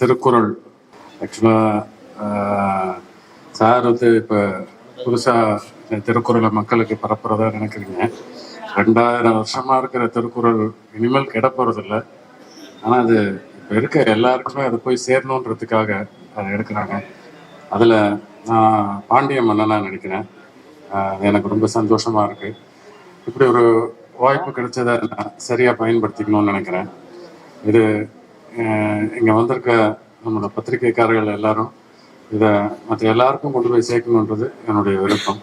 திருக்குறள் ஆக்சுவலாக சார் வந்து இப்போ புதுசாக திருக்குறளை மக்களுக்கு பரப்புறதா நினைக்கிறீங்க. 2000 வருஷமாக இருக்கிற திருக்குறள் இனிமேல் கெட போகிறதில்ல. ஆனால் அது இப்போ இருக்க எல்லாருக்குமே அது போய் சேரணுன்றதுக்காக அதை எடுக்கிறாங்க. அதில் நான் பாண்டிய மன்னனாக நினைக்கிறேன். எனக்கு ரொம்ப சந்தோஷமாக இருக்குது. இப்படி ஒரு வாய்ப்பு கிடைச்சதை நான் சரியாக பயன்படுத்திக்கணும்னு நினைக்கிறேன். இது இங்கே வந்திருக்க நம்மளோட பத்திரிகைக்காரர்கள் எல்லாரும் இதை மற்ற எல்லாருக்கும் கொண்டு போய் சேர்க்கணுன்றது என்னுடைய விருப்பம்.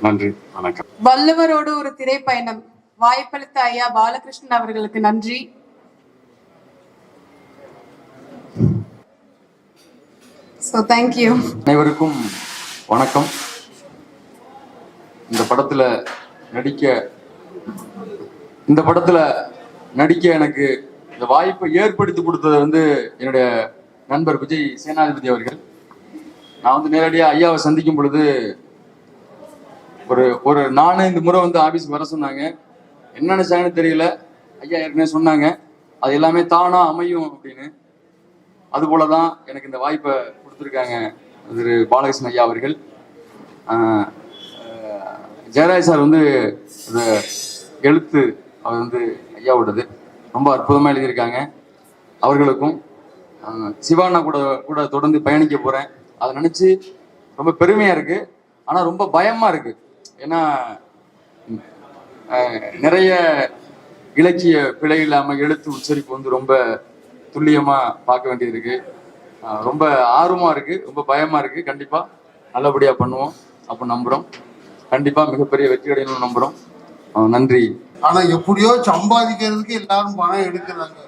நன்றி, வணக்கம். வள்ளுவரோடு ஒரு திரைப்பயணம் வாய்ப்பளித்த ஐயா பாலகிருஷ்ணன் அவர்களுக்கு நன்றி. அனைவருக்கும் வணக்கம். இந்த படத்துல நடிக்க எனக்கு இந்த வாய்ப்பை ஏற்படுத்தி கொடுத்தது வந்து என்னுடைய நண்பர் விஜய் சேனாதிபதி அவர்கள். நான் வந்து நேரடியாக ஐயாவை சந்திக்கும் பொழுது ஒரு 4-5 முறை வந்து ஆபீஸ்க்கு வர சொன்னாங்க. என்ன நினைச்சாங்கன்னு தெரியல. ஐயா ஏற்கனவே சொன்னாங்க அது எல்லாமே தானா அமையும் அப்படின்னு. அது போலதான் எனக்கு இந்த வாய்ப்பை கொடுத்துருக்காங்க திரு பாலகிருஷ்ணன் ஐயா அவர்கள். ஜெயராஜ் சார் வந்து இந்த எழுத்து அவர் வந்து ஐயாவோடது ரொம்ப அற்புதமாக எழுதியிருக்காங்க. அவர்களுக்கும் சிவானா கூட தொடர்ந்து பயணிக்க போகிறேன். அதை நினச்சி ரொம்ப பெருமையாக இருக்குது. ஆனால் ரொம்ப பயமாக இருக்குது. ஏன்னா நிறைய இலக்கிய பிழை இல்லாமல் எழுத்து உச்சரிப்பு வந்து ரொம்ப துல்லியமாக பார்க்க வேண்டியது இருக்குது. ரொம்ப ஆர்வமாக இருக்குது, ரொம்ப பயமாக இருக்குது. கண்டிப்பாக நல்லபடியாக பண்ணுவோம் அப்போ நம்புகிறோம். கண்டிப்பாக மிகப்பெரிய வெற்றி அடையணும்னு நம்புகிறோம். நன்றி. ஆனா எப்படியோ சம்பாதிக்கிறதுக்கு எல்லாரும் பணம் எடுக்கிறாங்க.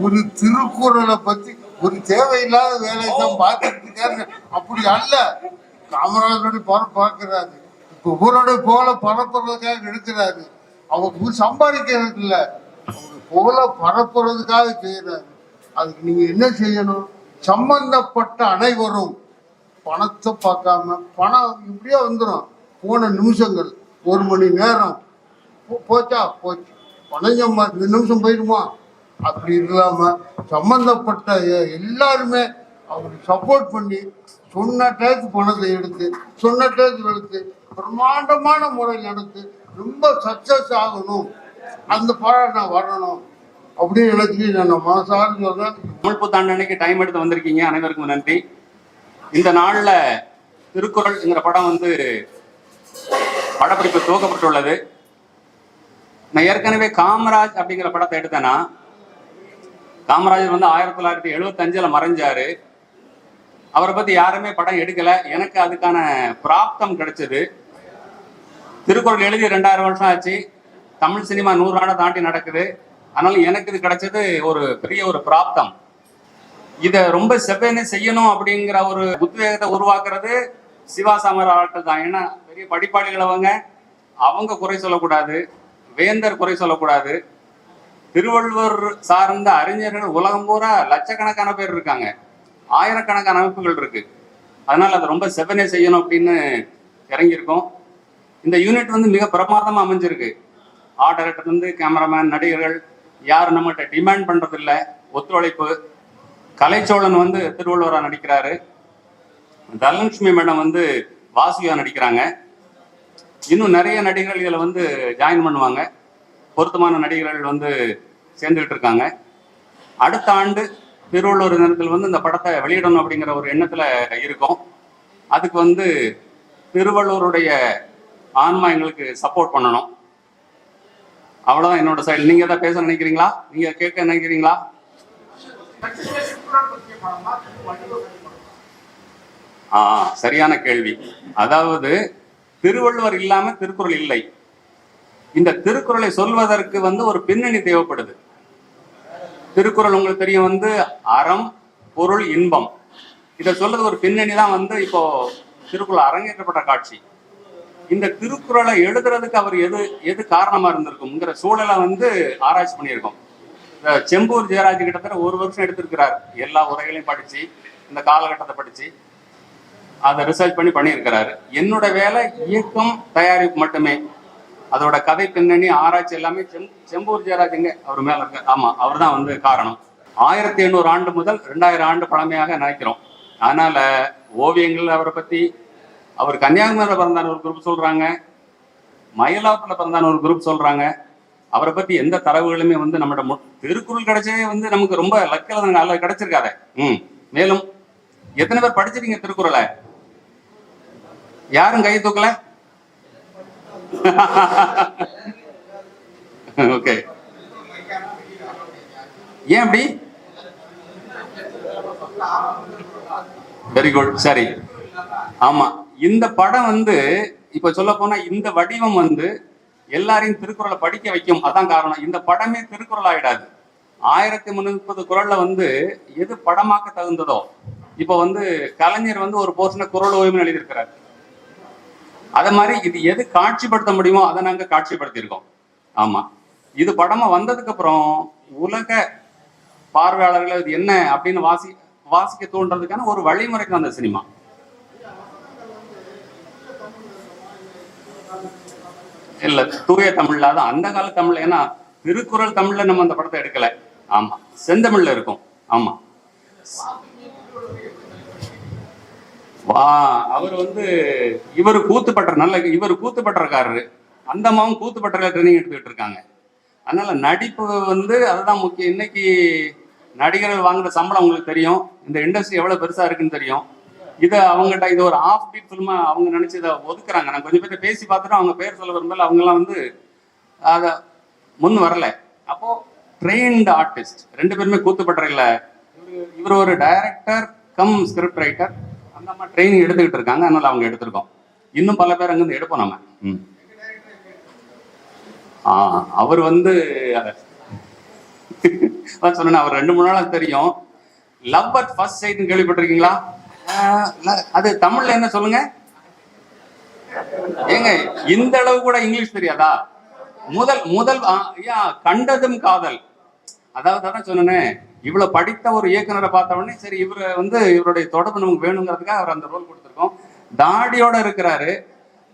ஒரு திருக்குறளை பத்தி ஒரு தேவையில்லாத வேலையை தான் பார்த்துட்டு இருக்காரு. அப்படி அல்ல. காமராஜருடைய பணம் பார்க்கிறாரு, இப்ப ஊரோட போல பரப்புறதுக்காக எடுக்கிறாரு. அவங்க சம்பாதிக்கிறது இல்லை, அவங்க போல பரப்புறதுக்காக செய்யறாரு. அதுக்கு நீங்க என்ன செய்யணும்? சம்பந்தப்பட்ட அனைவரும் பணத்தை பார்க்காம, பணம் இப்படியே வந்துடும். போன நிமிஷங்கள் 1 மணி நேரம் போச்சா போச்சு, பணம் 2 நிமிஷம் போயிடுமா? அப்படி இல்லாம சம்பந்தப்பட்ட எல்லாருமே அவருக்கு சப்போர்ட் பண்ணி சொன்ன டயத்துக்கு பணத்தை எடுத்து சொன்ன டயத்துக்கு எடுத்து பிரம்மாண்டமான முறையில் எடுத்து ரொம்ப சக்சஸ் ஆகணும். அந்த படம் நான் வரணும் அப்படின்னு நினைச்சு நான் மனசார சொல்றேன். தமிழ் புத்தாண்டு அன்னைக்கு டைம் எடுத்து வந்திருக்கீங்க. அனைவருக்கும் நன்றி. இந்த நாள்ல திருக்குறள்ங்கிற படம் வந்து படப்பிடிப்பு துவக்கப்பட்டுள்ளது. நான் ஏற்கனவே காமராஜ் அப்படிங்கிற படத்தை எடுத்தேன்னா, காமராஜர் வந்து 1975 மறைஞ்சாரு. அவரை பத்தி யாருமே படம் எடுக்கல. எனக்கு அதுக்கான பிராப்தம் கிடைச்சது. திருக்குறள் எழுதி 2000 வருஷம் ஆச்சு. தமிழ் சினிமா 100 ஆண்டை தாண்டி நடக்குது. அதனால எனக்கு இது கிடைச்சது ஒரு பெரிய ஒரு பிராப்தம். இதை ரொம்ப செவ்வனே செய்யணும் அப்படிங்கிற ஒரு உத்வேகத்தை உருவாக்குறது சிவாசாமர் ஆட்கள் தான். ஏன்னா பெரிய படிப்பாளிகள் அவங்க குறை சொல்லக்கூடாது, வேந்தர் குறை சொல்லக்கூடாது. திருவள்ளுவர் சார்ந்த அறிஞர்கள் உலகம் பூரா லட்சக்கணக்கான பேர் இருக்காங்க, ஆயிரக்கணக்கான அமைப்புகள் இருக்கு. அதனால அதை ரொம்ப செவ்வனே செய்யணும் அப்படின்னு இறங்கியிருக்கோம். இந்த யூனிட் வந்து மிக பிரமாதமா அமைஞ்சிருக்கு. ஆர்ட் டைரக்டர் வந்து கேமராமேன், நடிகர்கள் யாரும் நம்மகிட்ட டிமாண்ட் பண்றது இல்லை, ஒத்துழைப்பு. கலைச்சோழன் வந்து திருவள்ளுவரா நடிக்கிறாரு. தனலட்சுமி மேடம் வந்து வாசுகியா நடிக்கிறாங்க. இன்னும் நிறைய நடிகர்கள் இதில் வந்து ஜாயின் பண்ணுவாங்க. பொருத்தமான நடிகர்கள் வந்து சேர்ந்துக்கிட்டு இருக்காங்க. அடுத்த ஆண்டு திருவள்ளுவர் தினத்தில் வந்து இந்த படத்தை வெளியிடணும் அப்படிங்கிற ஒரு எண்ணத்தில் இருக்கும். அதுக்கு வந்து திருவள்ளுவருடைய ஆன்மா எங்களுக்கு சப்போர்ட் பண்ணணும். அவ்வளோதான் என்னோட சைடு. நீங்கள் எதாவது பேச நினைக்கிறீங்களா? நீங்கள் கேட்க நினைக்கிறீங்களா? சரியான கேள்வி. அதாவது திருவள்ளுவர் இல்லாம திருக்குறள் இல்லை. இந்த திருக்குறளை சொல்வதற்கு வந்து ஒரு பின்னணி தேவைப்படுது. திருக்குறள் உங்களுக்கு தெரியும் வந்து அறம், பொருள், இன்பம். இதை சொல்றது ஒரு பின்னணி தான் வந்து இப்போ திருக்குறள் அரங்கேற்றப்பட்ட காட்சி. இந்த திருக்குறளை எழுதுறதுக்கு அவர் எது காரணமா இருந்திருக்கும்ங்கிற சூழலை வந்து ஆராய்ச்சி பண்ணியிருக்கோம். செம்பூர் ஜெயராஜ் கிட்டத்தட்ட 1 வருஷம் எடுத்திருக்கிறார். எல்லா உரைகளையும் படிச்சு, இந்த காலகட்டத்தை படிச்சு அதை ரிசர்ச் பண்ணியிருக்கிறாரு. என்னோட வேலை இயக்கம், தயாரிப்பு மட்டுமே. அதோட கதை பின்னணி, ஆராய்ச்சி எல்லாமே செம்பூர் ஜெயராஜுங்க அவர் மேல இருக்க. ஆமா, அவர் தான் வந்து காரணம். 1800 ஆண்டு முதல் 2000 ஆண்டு பழமையாக நினைக்கிறோம். அதனால ஓவியங்கள் அவரை பத்தி, அவர் கன்னியாகுமரியில் பிறந்தான ஒரு குரூப் சொல்றாங்க, மயிலாப்பூர்ல பிறந்தான ஒரு குரூப் சொல்றாங்க. அவரை பத்தி எந்த தரவுகளுமே வந்து நம்மகிட்ட திருக்குறள் கிடைச்சே வந்து நமக்கு ரொம்ப லக்கில் நல்ல கிடைச்சிருக்காத. மேலும் எத்தனை பேர் படிச்சிருக்கீங்க திருக்குறளை? யாரும் கை தூக்கல? ஓகே, ஏன் அப்படி? வெரி குட், சரி. ஆமா, இந்த படம் வந்து இப்ப சொல்ல போனா இந்த வடிவம் வந்து எல்லாரையும் திருக்குறளை படிக்க வைக்கும். அதான் காரணம். இந்த படமே திருக்குறள் ஆயிடாது. 1030 குறள்ல வந்து எது படமாக்க தகுந்ததோ, இப்ப வந்து கலைஞர் வந்து ஒரு போர்ஷனை குறள் ஓவியம் எழுதியிருக்கிறார். அத மாதிரி இது எது காட்சிப்படுத்த முடியுமோ அதை நாங்க காட்சிப்படுத்தியிருக்கோம். ஆமா, இது படமா வந்ததுக்கு அப்புறம் உலக பார்வையாளர்கள் இது என்ன அப்படின்னு வாசிக்க தோன்றதுக்கான ஒரு வழிமுறைக்கு வந்த சினிமா. இல்ல, தூய தமிழ்ல தான் அந்த கால தமிழ். ஏன்னா திருக்குறள் தமிழ்ல நம்ம அந்த படத்தை எடுக்கல. ஆமா, செந்தமிழ்ல இருக்கும். ஆமா, அவர் வந்து இவர் கூத்துப்பட்டக்காரரு, அந்த அம்மாவும் கூத்துப்பட்டற ட்ரைனிங் எடுத்துக்கிட்டு இருக்காங்க. அதனால நடிப்பு வந்து அதுதான் முக்கியம். இன்னைக்கு நடிகர்கள் வாங்குற சம்பளம் உங்களுக்கு தெரியும், இந்த இண்டஸ்ட்ரி எவ்வளவு பெருசா இருக்குன்னு தெரியும். இதை அவங்ககிட்ட இது ஒரு ஆஃப் பீட் ஃபில்மா அவங்க நினைச்சு இதை ஒதுக்குறாங்க. நான் கொஞ்சம் பேர் பேசி பார்த்துட்டு அவங்க பேர் சொல்ல விரும்பல, அவங்கெல்லாம் வந்து அதை முன் வரல. அப்போ ட்ரெயின்டு ஆர்டிஸ்ட் 2 பேருமே கூத்துப்பட்டற இல்லை. இவர் ஒரு டைரக்டர் கம் ஸ்கிரிப்ட் ரைட்டர், அந்த மாதிரி ட்ரைனிங் எடுத்துக்கிட்டு இருக்காங்க. அதனால அவங்க எடுத்திருக்கோம். இன்னும் பல பேர் அங்கிருந்து எடுப்போம் நம்ம. அவர் வந்து சொன்ன அவர் 2-3 நாளா தெரியும். லவ் அட் ஃபர்ஸ்ட் சைட்னு கேள்விப்பட்டிருக்கீங்களா? அது தமிழ்ல என்ன சொல்லுங்க ஏங்க? இந்த அளவு கூட இங்கிலீஷ் தெரியாதா? முதல் கண்டதும் காதல். அதாவது அதான் சொன்னேன், இவ்வளவு படித்த ஒரு இயக்குனரை பார்த்த உடனே சரி இவரு வந்து இவருடைய தொடர்பு நமக்கு வேணுங்கிறதுக்காக அவர் அந்த ரோல் கொடுத்துருக்கோம். தாடியோட இருக்கிறாரு,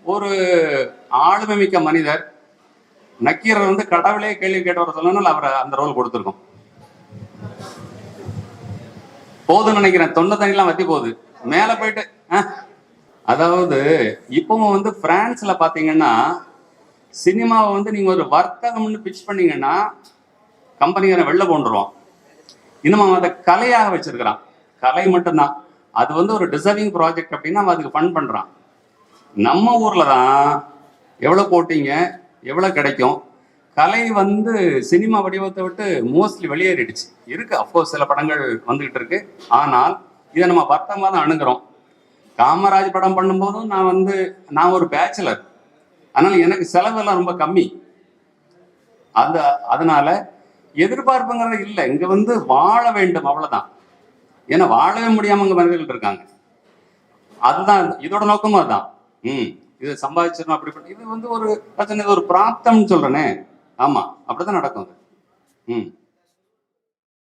ஒரு ஆளுமை மிக்க மனிதர். நக்கீரர் வந்து கடவுளே கேள்வி கேட்டவரை சொல்லணும்னு அவரை அந்த ரோல் கொடுத்துருக்கோம். போதுன்னு நினைக்கிறேன், தொண்டை தண்ணிலாம் வத்தி போகுது மேல போயிட்டு. அதாவது இப்பவும் வந்து பிரான்ஸ்ல பாத்தீங்கன்னா சினிமாவை வந்து நீங்க ஒரு வர்த்தகம்னு பிச் பண்ணீங்கன்னா கம்பெனிக்காரன் வெளில கொண்டுருவான். இன்னும் அவன் அதை கலையாக வச்சிருக்கிறான். கலை மட்டும்தான் அது வந்து ஒரு டிசர்விங் ப்ராஜெக்ட் அப்படின்னா அவன் அதுக்கு ஃபண்ட் பண்றான். நம்ம ஊர்ல தான் எவ்வளவு போட்டீங்க, எவ்வளவு கிடைக்கும். கலை வந்து சினிமா வடிவத்தை விட்டு மோஸ்ட்லி வெளியேறிடுச்சு. இருக்கு, அப்கோர்ஸ் சில படங்கள் வந்துகிட்டு இருக்கு. ஆனால் இதை நம்ம வர்த்தகமா தான் அணுகிறோம். காமராஜ் படம் பண்ணும்போதும் நான் ஒரு பேச்சுலர், அதனால எனக்கு செலவெல்லாம் ரொம்ப கம்மி. அதனால எதிர்பார்ப்புங்கிறது இல்லை. இங்க வந்து வாழ வேண்டும், அவ்வளவுதான். ஏன்னா வாழவே முடியாம அங்க மனிதர்கள் இருக்காங்க. அதுதான் இதோட நோக்கமும் அதுதான். இது சம்பாதிச்சிடணும் அப்படிப்பட்ட இது வந்து ஒரு பிரச்சனை, ஒரு பிராப்தம்னு சொல்றேனே. ஆமா, அப்படிதான் நடக்கும் அது.